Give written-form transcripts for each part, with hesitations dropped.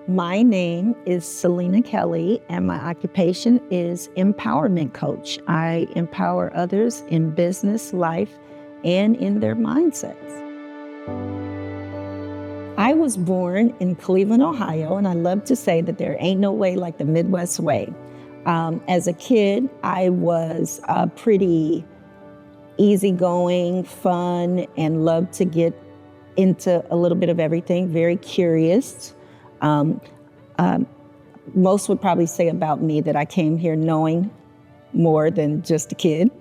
My name is Selina Kelley, and my occupation is empowerment coach. I empower others in business, life, and in their mindsets. I was born in Cleveland, Ohio, and I love to say that there ain't no way like the Midwest way. As a kid, I was pretty easygoing, fun, and loved to get into a little bit of everything, very curious. Most would probably say about me that I came here knowing more than just a kid.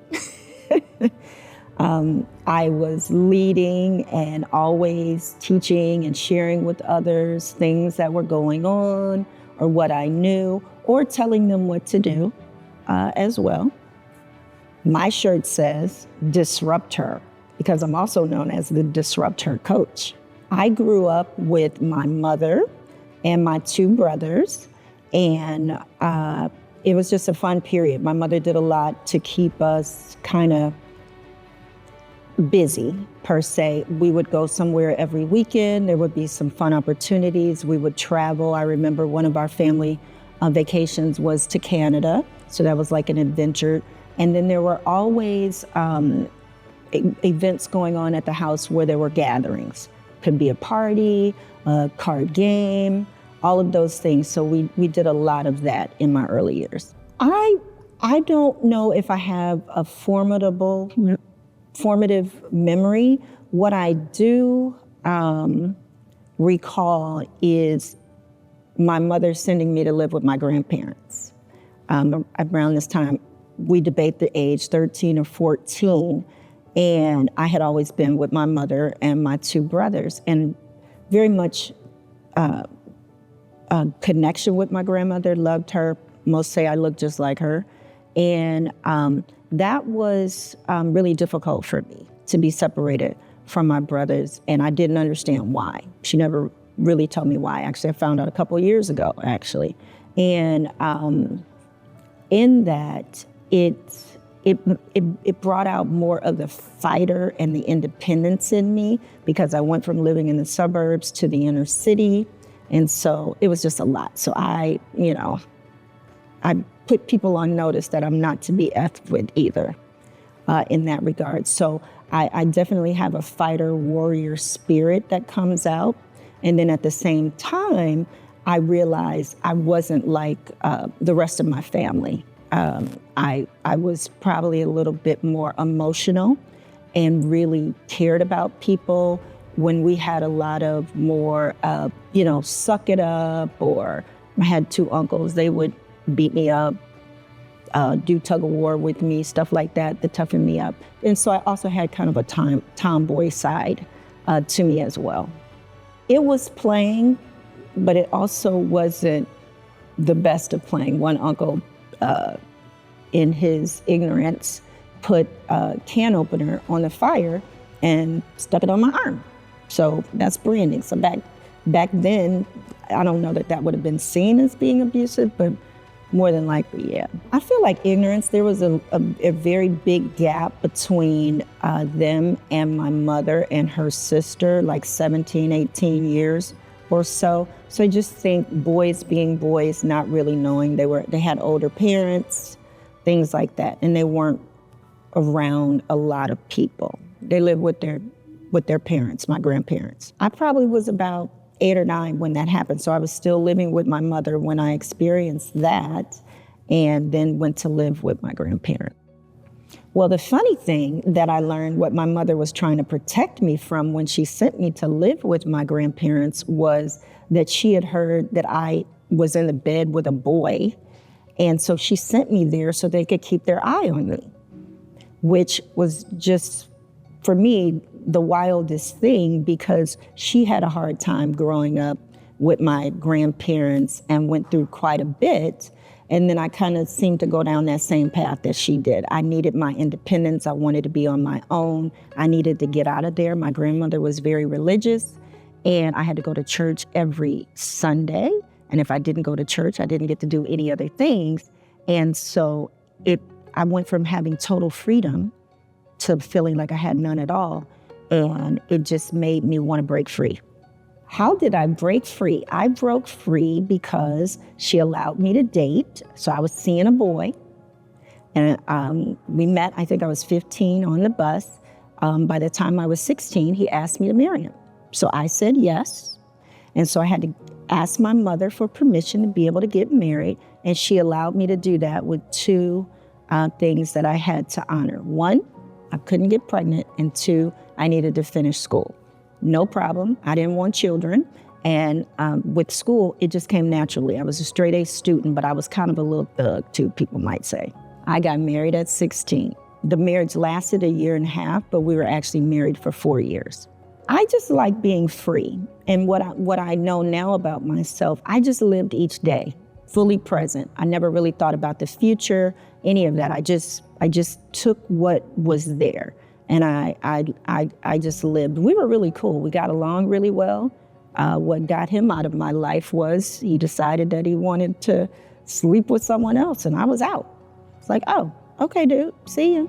I was leading and always teaching and sharing with others things that were going on or what I knew, or telling them what to do as well. My shirt says Disrupt Her, because I'm also known as the DisruptHer Coach. I grew up with my mother and my two brothers, and it was just a fun period. My mother did a lot to keep us kind of busy, per se. We would go somewhere every weekend. There would be some fun opportunities. We would travel. I remember one of our family vacations was to Canada, so that was like an adventure. And then there were always events going on at the house where there were gatherings. Could be a party, a card game, all of those things. So we did a lot of that in my early years. I don't know if I have a formative memory. What I do recall is my mother sending me to live with my grandparents. Around this time, we debate the age, 13 or 14, and I had always been with my mother and my two brothers, and very much a connection with my grandmother, loved her. Most say I looked just like her. And that was really difficult for me to be separated from my brothers, and I didn't understand why. She never really told me why. Actually, I found out a couple of years ago, actually. And in that, it brought out more of the fighter and the independence in me, because I went from living in the suburbs to the inner city. And so it was just a lot. So I put people on notice that I'm not to be effed with either in that regard. So I definitely have a fighter warrior spirit that comes out. And then at the same time, I realized I wasn't like the rest of my family. I was probably a little bit more emotional and really cared about people when we had a lot of more, suck it up, or I had two uncles, they would beat me up, do tug of war with me, stuff like that, to toughen me up. And so I also had kind of a tomboy side to me as well. It was playing, but it also wasn't the best of playing. One uncle, in his ignorance, put a can opener on the fire and stuck it on my arm. So that's branding. So back then, I don't know that would have been seen as being abusive, but more than likely, yeah. I feel like ignorance, there was a very big gap between them and my mother and her sister, like 17, 18 years or so. So I just think boys being boys, not really knowing, they had older parents, things like that, and they weren't around a lot of people. They lived with their parents, my grandparents. I probably was about 8 or 9 when that happened. So I was still living with my mother when I experienced that, and then went to live with my grandparents. Well, the funny thing that I learned, what my mother was trying to protect me from when she sent me to live with my grandparents, was that she had heard that I was in the bed with a boy. And so she sent me there so they could keep their eye on me, which was just, for me, the wildest thing, because she had a hard time growing up with my grandparents and went through quite a bit. And then I kind of seemed to go down that same path that she did. I needed my independence. I wanted to be on my own. I needed to get out of there. My grandmother was very religious, and I had to go to church every Sunday. And if I didn't go to church, I didn't get to do any other things. And so I went from having total freedom to feeling like I had none at all. And it just made me want to break free. How did I break free? I broke free because she allowed me to date. So I was seeing a boy, and we met, I think I was 15 on the bus. By the time I was 16, he asked me to marry him. So I said yes. And so I had to ask my mother for permission to be able to get married. And she allowed me to do that with two things that I had to honor. One, I couldn't get pregnant. And two, I needed to finish school. No problem. I didn't want children. And with school, it just came naturally. I was a straight A student, but I was kind of a little thug too, people might say. I got married at 16. The marriage lasted 1.5 years, but we were actually married for 4 years. I just like being free. And what I know now about myself, I just lived each day, fully present. I never really thought about the future, any of that. I just took what was there. And I just lived. We were really cool. We got along really well. What got him out of my life was he decided that he wanted to sleep with someone else, and I was out. It's like, oh, okay, dude, see ya.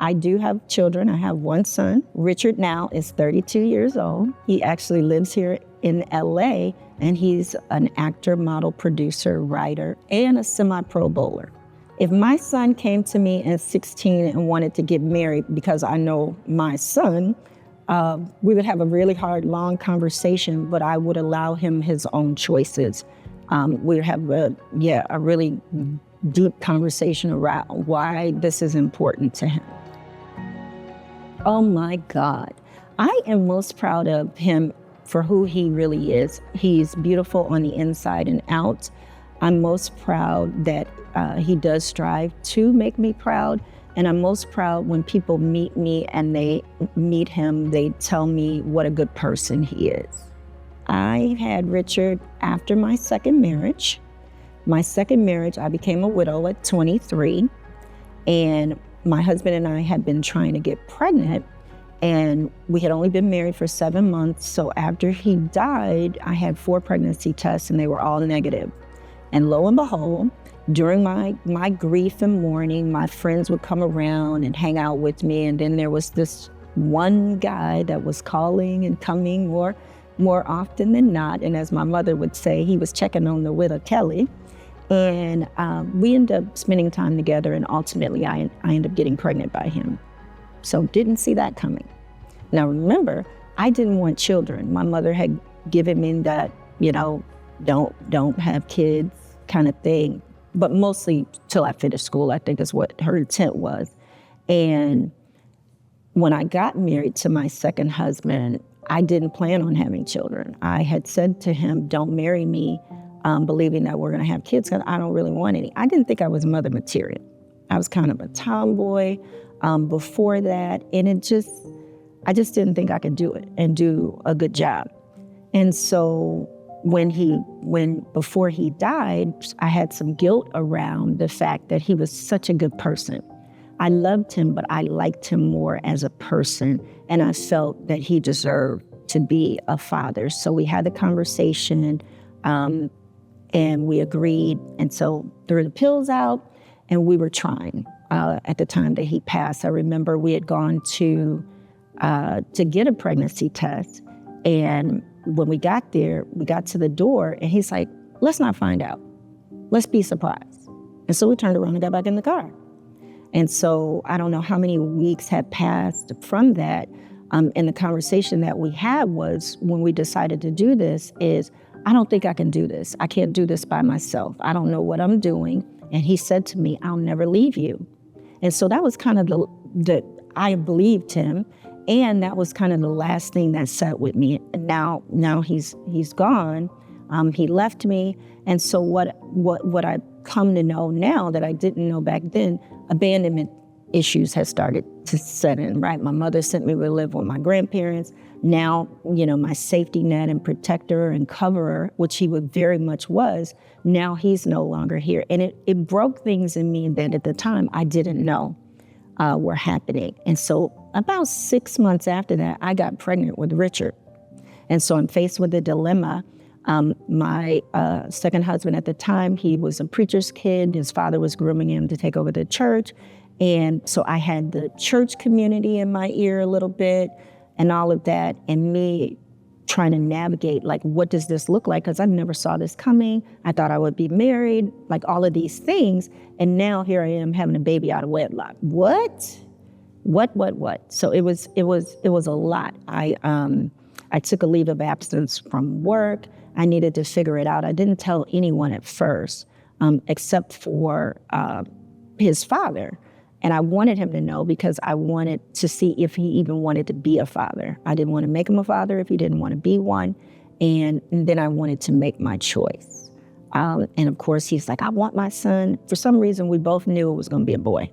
I do have children. I have one son. Richard now is 32 years old. He actually lives here in LA, and he's an actor, model, producer, writer, and a semi-pro bowler. If my son came to me at 16 and wanted to get married because I know my son, we would have a really hard, long conversation, but I would allow him his own choices. We'd have a really deep conversation around why this is important to him. Oh my God. I am most proud of him for who he really is. He's beautiful on the inside and out. I'm most proud that he does strive to make me proud. And I'm most proud when people meet me and they meet him, they tell me what a good person he is. I had Richard after my second marriage. My second marriage, I became a widow at 23. And my husband and I had been trying to get pregnant, and we had only been married for 7 months. So after he died, I had 4 pregnancy tests and they were all negative. And lo and behold, during my grief and mourning, my friends would come around and hang out with me. And then there was this one guy that was calling and coming more often than not. And as my mother would say, he was checking on the widow Kelley. And we ended up spending time together, and ultimately I ended up getting pregnant by him. So didn't see that coming. Now remember, I didn't want children. My mother had given me that, don't have kids kind of thing, but mostly till I finished school, I think is what her intent was. And when I got married to my second husband, I didn't plan on having children. I had said to him, don't marry me, believing that we're gonna have kids, because I don't really want any. I didn't think I was mother material. I was kind of a tomboy before that, and I just didn't think I could do it and do a good job. And so before he died, I had some guilt around the fact that he was such a good person. I loved him, but I liked him more as a person, and I felt that he deserved to be a father. So we had the conversation, and we agreed, and so threw the pills out, and we were trying. At the time that he passed, I remember we had gone to get a pregnancy test, and when we got there, we got to the door, and he's like, let's not find out. Let's be surprised. And so we turned around and got back in the car. And so I don't know how many weeks had passed from that. And the conversation that we had was, when we decided to do this, is, I don't think I can do this. I can't do this by myself. I don't know what I'm doing. And he said to me, I'll never leave you. And so that was kind of I believed him. And that was kind of the last thing that sat with me. And now he's gone. He left me. And so what I come to know now that I didn't know back then, abandonment issues has started to set in, right? My mother sent me to live with my grandparents. Now, my safety net and protector and coverer, which he very much was, now he's no longer here. And it broke things in me that at the time I didn't know were happening. And so about 6 months after that, I got pregnant with Richard. And so I'm faced with a dilemma. My second husband at the time, he was a preacher's kid. His father was grooming him to take over the church. And so I had the church community in my ear a little bit and all of that. And me trying to navigate, like, what does this look like? Because I never saw this coming. I thought I would be married, like all of these things. And now here I am having a baby out of wedlock. What? So it was a lot. I took a leave of absence from work. I needed to figure it out. I didn't tell anyone at first, except for his father. And I wanted him to know because I wanted to see if he even wanted to be a father. I didn't want to make him a father if he didn't want to be one. And then I wanted to make my choice. And of course, he's like, I want my son. For some reason, we both knew it was going to be a boy.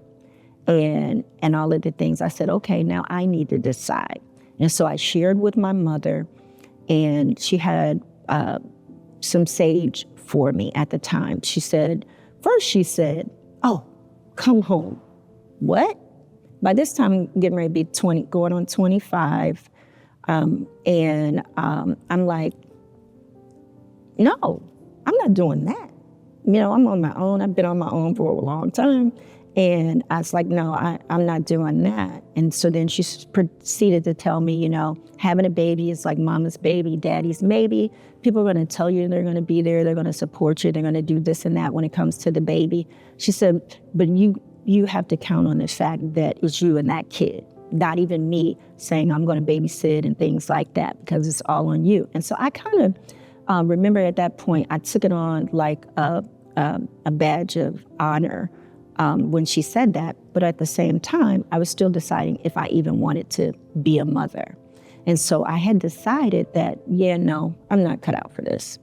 And all of the things. I said, okay, now I need to decide. And so I shared with my mother, and she had some sage for me at the time. She said, oh, come home. What? By this time, I'm getting ready to be 20, going on 25. I'm like, no, I'm not doing that. I'm on my own. I've been on my own for a long time. And I was like, no, I'm not doing that. And so then she proceeded to tell me, having a baby is like mama's baby, daddy's maybe. People are going to tell you they're going to be there. They're going to support you. They're going to do this and that when it comes to the baby. She said, but you have to count on the fact that it's you and that kid, not even me saying I'm going to babysit and things like that, because it's all on you. And so I kind of remember at that point, I took it on like a badge of honor when she said that. But at the same time, I was still deciding if I even wanted to be a mother. And so I had decided that, no, I'm not cut out for this.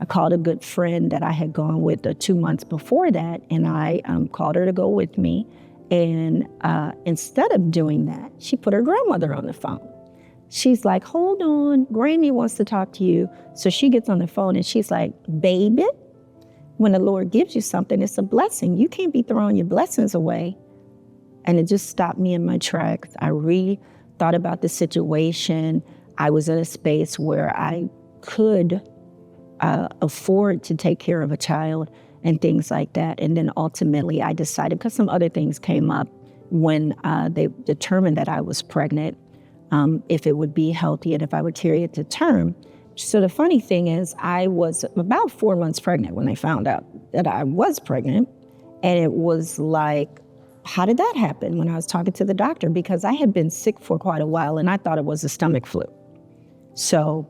I called a good friend that I had gone with 2 months before that, and I called her to go with me. And instead of doing that, she put her grandmother on the phone. She's like, hold on, Granny wants to talk to you. So she gets on the phone and she's like, baby, when the Lord gives you something, it's a blessing. You can't be throwing your blessings away. And it just stopped me in my tracks. I thought about the situation. I was in a space where I could afford to take care of a child and things like that. And then ultimately I decided, because some other things came up when they determined that I was pregnant, if it would be healthy and if I would carry it to term. So the funny thing is, I was about 4 months pregnant when they found out that I was pregnant. And it was like, how did that happen? When I was talking to the doctor, because I had been sick for quite a while and I thought it was a stomach flu. So,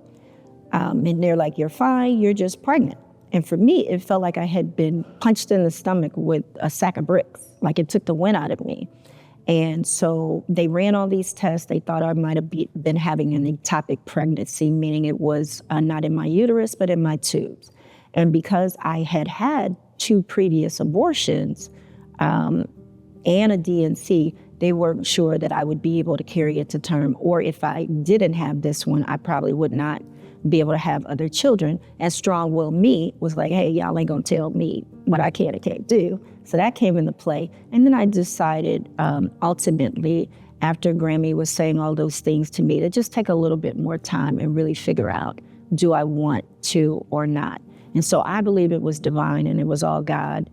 and they're like, you're fine, you're just pregnant. And for me, it felt like I had been punched in the stomach with a sack of bricks, like it took the wind out of me. And so they ran all these tests. They thought I might have been having an ectopic pregnancy, meaning it was not in my uterus, but in my tubes. And because I had had 2 previous abortions and a DNC, they weren't sure that I would be able to carry it to term. Or if I didn't have this one, I probably would not be able to have other children. And strong-willed me was like, hey, y'all ain't gonna tell me what I can and can't do. So that came into play. And then I decided ultimately, after Grammy was saying all those things to me, to just take a little bit more time and really figure out, do I want to or not? And so I believe it was divine and it was all God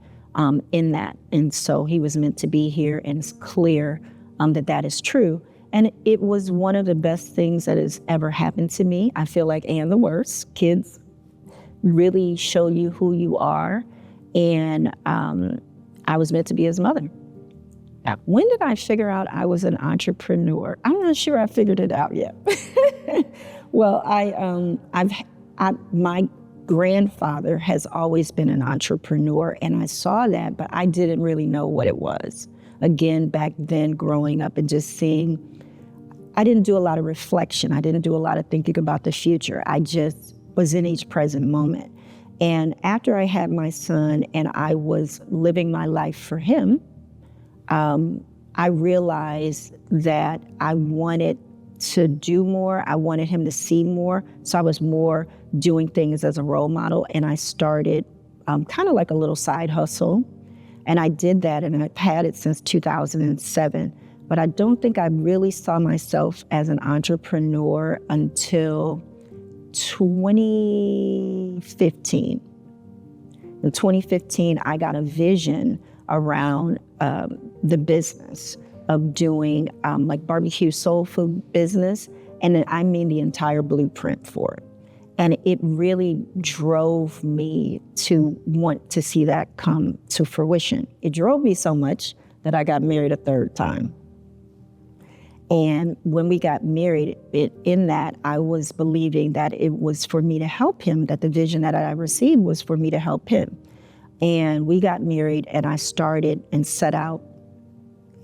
in that. And so he was meant to be here, and it's clear that is true. And it was one of the best things that has ever happened to me. I feel like, and the worst. Kids really show you who you are. And I was meant to be his mother. Now, when did I figure out I was an entrepreneur? I'm not sure I figured it out yet. Well, my grandfather has always been an entrepreneur, and I saw that, but I didn't really know what it was. Again, back then, growing up and just seeing, I didn't do a lot of reflection. I didn't do a lot of thinking about the future. I just was in each present moment. And after I had my son and I was living my life for him, I realized that I wanted to do more. I wanted him to see more. So I was more doing things as a role model. And I started kind of like a little side hustle. And I did that, and I've had it since 2007. But I don't think I really saw myself as an entrepreneur until 2015. In 2015, I got a vision around the business of doing like barbecue soul food business. And I mean the entire blueprint for it. And it really drove me to want to see that come to fruition. It drove me so much that I got married a third time. And when we got married, in that, I was believing that it was for me to help him, that the vision that I received was for me to help him. And we got married, and I started and set out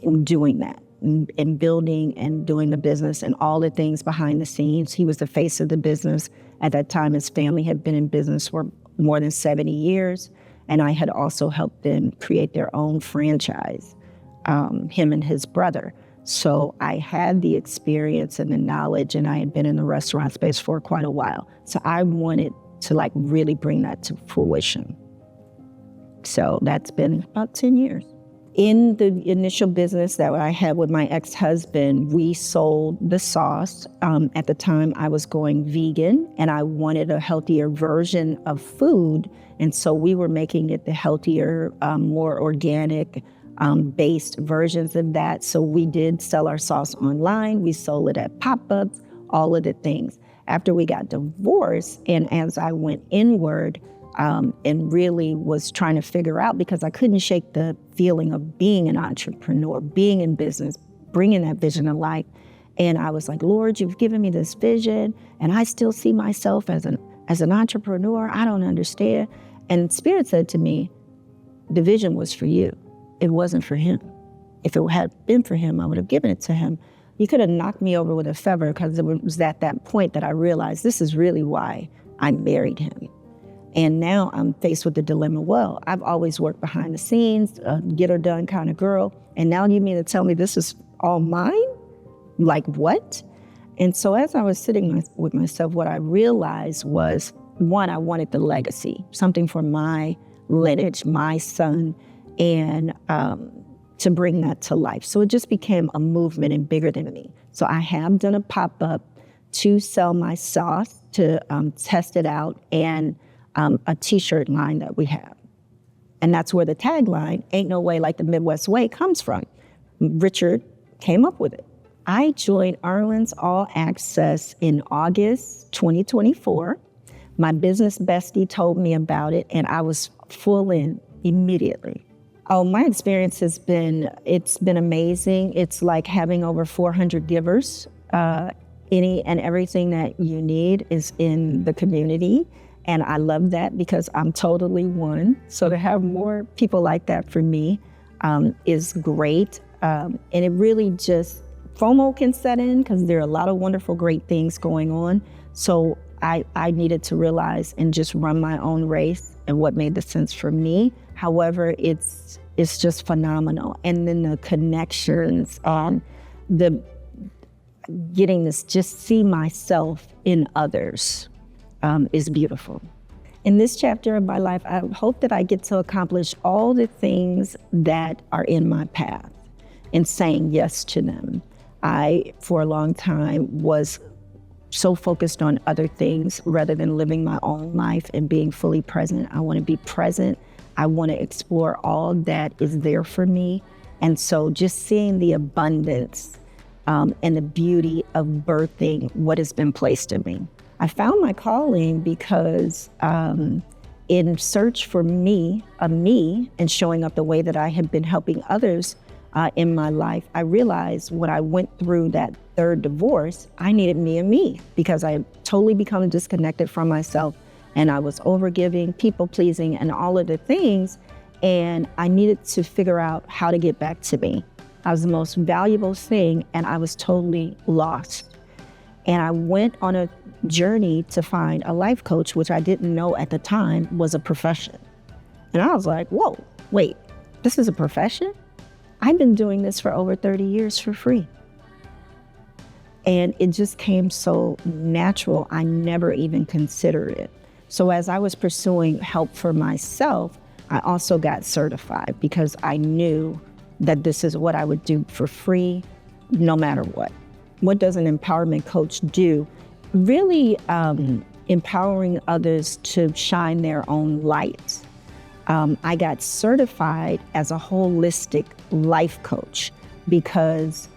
in doing that, and building and doing the business and all the things behind the scenes. He was the face of the business. At that time, his family had been in business for more than 70 years, and I had also helped them create their own franchise, him and his brother. So I had the experience and the knowledge, and I had been in the restaurant space for quite a while. So I wanted to really bring that to fruition. So that's been about 10 years. In the initial business that I had with my ex-husband, we sold the sauce. At the time, I was going vegan, and I wanted a healthier version of food. And so we were making it the healthier, more organic, based versions of that. So we did sell our sauce online. We sold it at pop-ups, all of the things. After we got divorced, and as I went inward, and really was trying to figure out, because I couldn't shake the feeling of being an entrepreneur, being in business, bringing that vision to life. And I was like, Lord, you've given me this vision, and I still see myself as an entrepreneur. I don't understand. And Spirit said to me, the vision was for you. It wasn't for him. If it had been for him, I would have given it to him. He could have knocked me over with a feather, because it was at that point that I realized this is really why I married him. And now I'm faced with the dilemma. Well, I've always worked behind the scenes, get her done kind of girl. And now you mean to tell me this is all mine? Like what? And so as I was sitting with myself, what I realized was, one, I wanted the legacy, something for my lineage, my son, and to bring that to life. So it just became a movement and bigger than me. So I have done a pop-up to sell my sauce, to test it out, and a t-shirt line that we have. And that's where the tagline, "Ain't no way like the Midwest way," comes from. Richard came up with it. I joined Arlen's All Access in August 2024. My business bestie told me about it, and I was full in immediately. Oh, my experience it's been amazing. It's like having over 400 givers. Any and everything that you need is in the community. And I love that, because I'm totally one. So to have more people like that for me is great. And it really just, FOMO can set in, because there are a lot of wonderful, great things going on. So I needed to realize and just run my own race and what made the sense for me. However, it's just phenomenal. And then the connections, the getting this, just see myself in others. Is beautiful. In this chapter of my life, I hope that I get to accomplish all the things that are in my path and saying yes to them. I, for a long time, was so focused on other things rather than living my own life and being fully present. I want to be present. I want to explore all that is there for me. And so just seeing the abundance and the beauty of birthing what has been placed in me. I found my calling because in search for me, and showing up the way that I had been helping others in my life, I realized when I went through that third divorce, I needed me, because I had totally become disconnected from myself, and I was overgiving, people-pleasing, and all of the things, and I needed to figure out how to get back to me. I was the most valuable thing, and I was totally lost. And I went on a journey to find a life coach, which I didn't know at the time was a profession. And I was like, whoa, wait, this is a profession? I've been doing this for over 30 years for free. And it just came so natural, I never even considered it. So as I was pursuing help for myself, I also got certified, because I knew that this is what I would do for free, no matter what. What does an empowerment coach do? Really empowering others to shine their own light. I got certified as a holistic life coach, because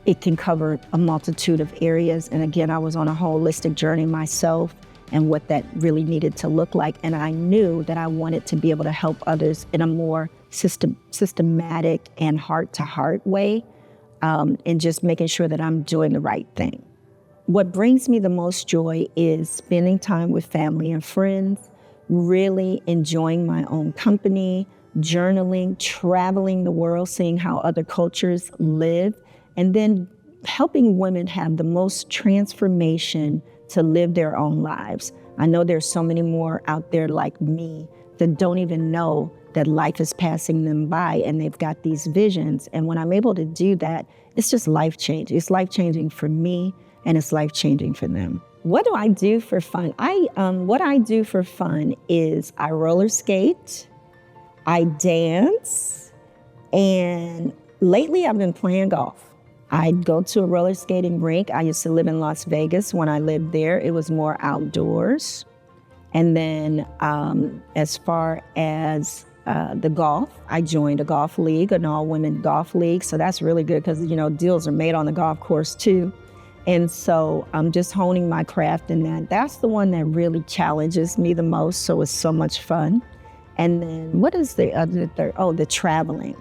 it can cover a multitude of areas. And again, I was on a holistic journey myself and what that really needed to look like. And I knew that I wanted to be able to help others in a more systematic and heart-to-heart way, and just making sure that I'm doing the right thing. What brings me the most joy is spending time with family and friends, really enjoying my own company, journaling, traveling the world, seeing how other cultures live, and then helping women have the most transformation to live their own lives. I know there's so many more out there like me that don't even know that life is passing them by and they've got these visions. And when I'm able to do that, it's just life-changing. It's life-changing for me and it's life-changing for them. What do I do for fun? What I do for fun is I roller skate, I dance, and lately I've been playing golf. I go to a roller skating rink. I used to live in Las Vegas. When I lived there, it was more outdoors. And then as far as the golf, I joined a golf league, an all-women golf league. So that's really good because, deals are made on the golf course too. And so I'm just honing my craft in that. That's the one that really challenges me the most. So it's so much fun. And then what is the other third? Oh, the traveling.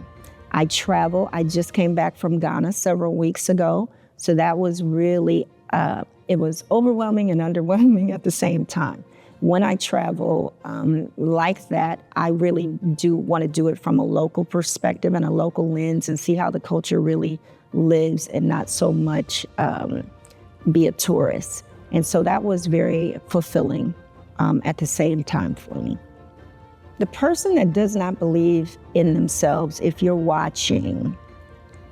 I travel. I just came back from Ghana several weeks ago. So that was really, it was overwhelming and underwhelming at the same time. When I travel like that, I really do want to do it from a local perspective and a local lens and see how the culture really lives and not so much be a tourist. And so that was very fulfilling at the same time for me. The person that does not believe in themselves, if you're watching,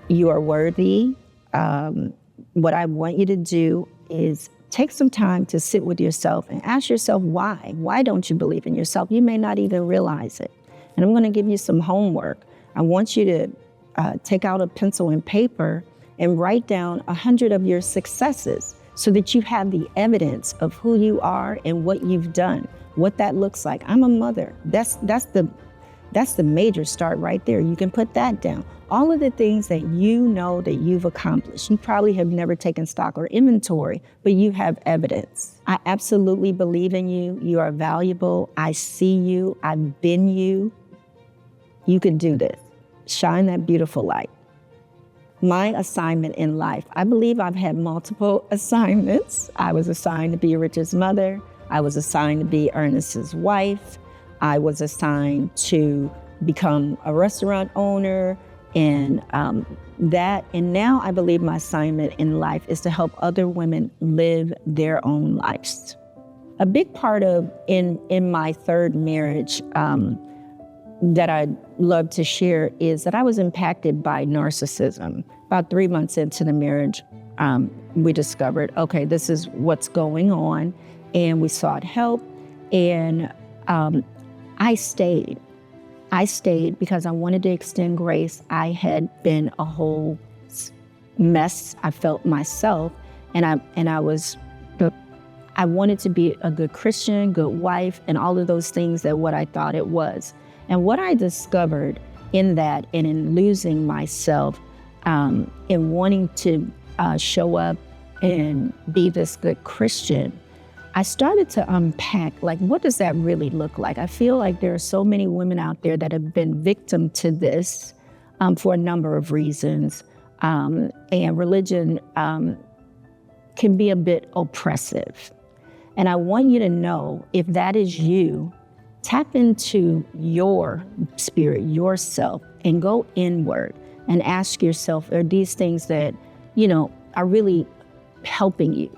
you are worthy. What I want you to do is take some time to sit with yourself and ask yourself why. Why don't you believe in yourself? You may not even realize it. And I'm going to give you some homework. I want you to take out a pencil and paper and write down 100 of your successes so that you have the evidence of who you are and what you've done, what that looks like. I'm a mother. That's the major start right there. You can put that down. All of the things that you know that you've accomplished. You probably have never taken stock or inventory, but you have evidence. I absolutely believe in you. You are valuable. I see you. I've been you. You can do this. Shine that beautiful light. My assignment in life. I believe I've had multiple assignments. I was assigned to be Richard's mother. I was assigned to be Ernest's wife. I was assigned to become a restaurant owner and now I believe my assignment in life is to help other women live their own lives. A big part of in my third marriage that I'd love to share is that I was impacted by narcissism. About 3 months into the marriage, we discovered, okay, this is what's going on, and we sought help, and I stayed. I stayed because I wanted to extend grace. I had been a whole mess. I felt myself, and I wanted to be a good Christian, good wife, and all of those things that what I thought it was. And what I discovered in that and in losing myself, in wanting to show up and be this good Christian, I started to unpack, what does that really look like? I feel like there are so many women out there that have been victim to this for a number of reasons. And religion can be a bit oppressive. And I want you to know, if that is you, tap into your spirit, yourself, and go inward and ask yourself, are these things that, are really helping you?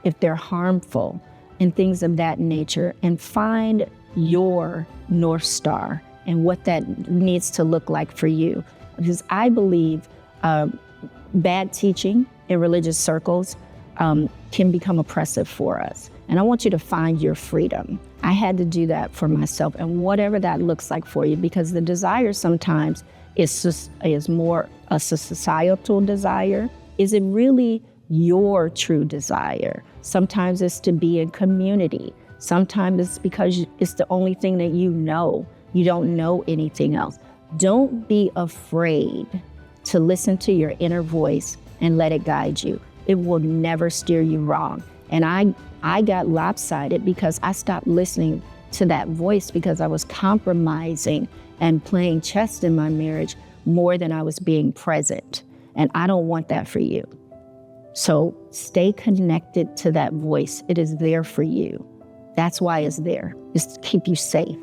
If they're harmful and things of that nature, and find your North Star and what that needs to look like for you. Because I believe bad teaching in religious circles can become oppressive for us. And I want you to find your freedom. I had to do that for myself, and whatever that looks like for you, because the desire sometimes is more a societal desire. Is it really your true desire? Sometimes it's to be in community. Sometimes it's because it's the only thing that you know. You don't know anything else. Don't be afraid to listen to your inner voice and let it guide you. It will never steer you wrong. And I got lopsided because I stopped listening to that voice because I was compromising and playing chess in my marriage more than I was being present. And I don't want that for you. So stay connected to that voice. It is there for you. That's why it's there. It's to keep you safe.